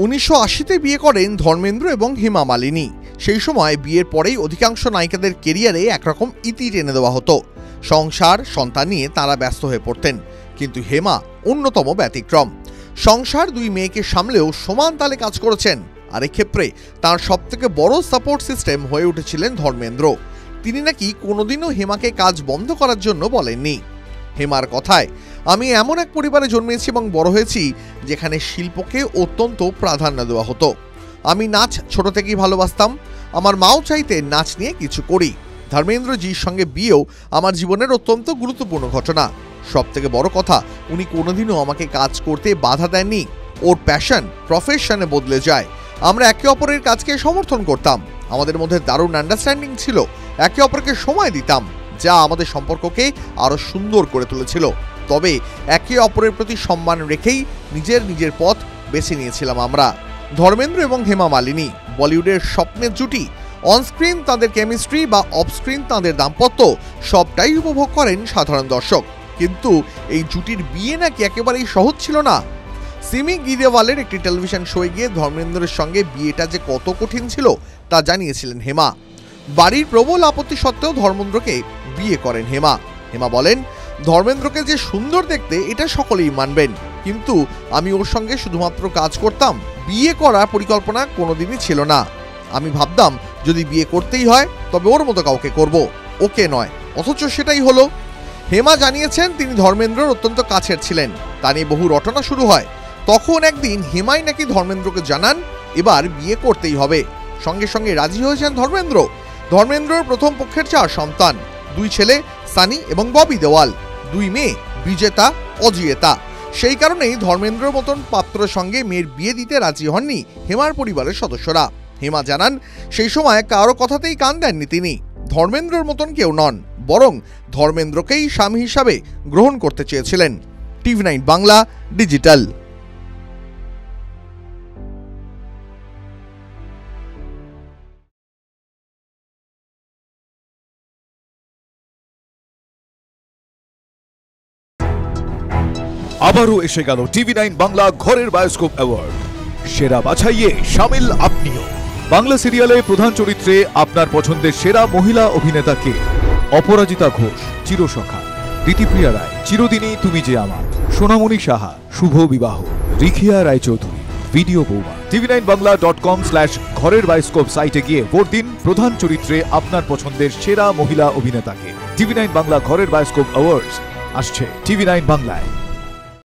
1980-তে বিয়ে করেন ধর্মেন্দ্র এবং হেমা মালিনী। সেই সময় বিয়ের পরেই অধিকাংশ নায়িকাদের কেরিয়ারে একরকম ইতি টেনে দেওয়া হতো। সংসার সন্তান নিয়ে তারা ব্যস্ত হয়ে পড়তেন, কিন্তু হেমা অন্যতম ব্যতিক্রম। সংসার, 2 মেয়েকে সামলেও সমান তালে কাজ করেছেন। আর এক্ষেত্রে তার সবথেকে বড় সাপোর্ট সিস্টেম হয়ে উঠেছিলেন ধর্মেন্দ্র। তিনি নাকি কোনোদিনও হেমাকে কাজ বন্ধ করার জন্য বলেননি। হেমার কথায়, আমি এমন এক পরিবারে জন্মেছি এবং বড় হয়েছি যেখানে শিল্পকে অত্যন্ত প্রাধান্য দেওয়া হতো। আমি নাচ ছোট থেকেই ভালোবাসতাম। আমার মাও চাইতেন নাচ নিয়ে কিছু করি। ধর্মেন্দ্রজির সঙ্গে বিয়েও আমার জীবনের অত্যন্ত গুরুত্বপূর্ণ ঘটনা। সব থেকে বড় কথা, উনি কোনোদিনও আমাকে কাজ করতে বাধা দেননি। ওর প্যাশন প্রফেশনে বদলে যায়। আমরা একে অপরের কাজকে সমর্থন করতাম। আমাদের মধ্যে দারুণ আন্ডারস্ট্যান্ডিং ছিল। একে অপরকে সময় দিতাম, যা আমাদের সম্পর্ককে আরো সুন্দর করে তুলেছিল। তবে একে অপরের প্রতি সম্মান রেখেই নিজের পথ বেছে নিয়েছিলাম আমরা। ধর্মেন্দ্র এবং হেমা মালিনী বলিউডের স্বপ্নের জুটি। অনস্ক্রিন তাদের কেমিস্ট্রি বা অফস্ক্রিন তাদের দাম্পত্য সবটাই উপভোগ করেন সাধারণ দর্শক। কিন্তু এই জুটির বিয়ে নাকি একেবারেই সহজ ছিল না। সিমি গিরেওয়ালের একটি টেলিভিশন শোয়ে গিয়ে ধর্মেন্দ্রের সঙ্গে বিয়েটা যে কত কঠিন ছিল তা জানিয়েছিলেন হেমা। বাড়ির প্রবল আপত্তি সত্ত্বেও ধর্মেন্দ্রকে বিয়ে করেন হেমা। হেমা বলেন, ধর্মেন্দ্রকে যে সুন্দর দেখতে এটা সকলেই মানবেন, কিন্তু আমি ওর সঙ্গে শুধুমাত্র কাজ করতাম। বিয়ে করার পরিকল্পনা কোনোদিনই ছিল না। আমি ভাবতাম যদি বিয়ে করতেই হয় তবে ওর মতো কাউকে করব, ওকে নয়। অথচ সেটাই হলো। হেমা জানিয়েছেন তিনি ধর্মেন্দ্রর অত্যন্ত কাছের ছিলেন। তা নিয়ে বহু রটনা শুরু হয়। তখন একদিন হেমাই নাকি ধর্মেন্দ্রকে জানান এবার বিয়ে করতেই হবে। সঙ্গে সঙ্গে রাজি হয়েছেন ধর্মেন্দ্র। ধর্মেন্দ্রর প্রথম পক্ষের 4 সন্তান, 2 ছেলে সানি এবং ববি দেওয়াল, 2 মেয়ে বিজেতা অজিয়েতা। সেই কারণেই ধর্মেন্দ্রর মতন পাত্রের সঙ্গে মেয়ের বিয়ে দিতে রাজি হননি হেমার পরিবারের সদস্যরা। হেমা জানান, সেই সময় কারো কথাতেই কান দেননি তিনি। ধর্মেন্দ্রর মতন কেউ নন, বরং ধর্মেন্দ্রকেই স্বামী হিসাবে গ্রহণ করতে চেয়েছিলেন। TV9 Bangla digital. আবারও এসে গেল TV9 বাংলা ঘরের বায়োস্কোপ অ্যাওয়ার্ড। সেরা বাছাইয়ে শামিল আপনিও। বাংলা সিরিয়ালে প্রধান চরিত্রে আপনার পছন্দের সেরা মহিলা অভিনেতা কে? অপরাজিতা ঘোষ, চিরসখা; দিতিপ্রিয়া রায়, চিরদিনই তুমি যে আমার; সোনামণি সাহা, শুভ বিবাহ; রিখিয়া রায়চৌধুরী, ভিডিও বৌমা। tv9bangla.com/ঘরের বায়োস্কোপ সাইটে গিয়ে ভোট দিন প্রধান চরিত্রে আপনার পছন্দের সেরা মহিলা অভিনেতাকে। TV9 বাংলা ঘরের বায়োস্কোপ অ্যাওয়ার্ডস আসছে TV9 বাংলায়।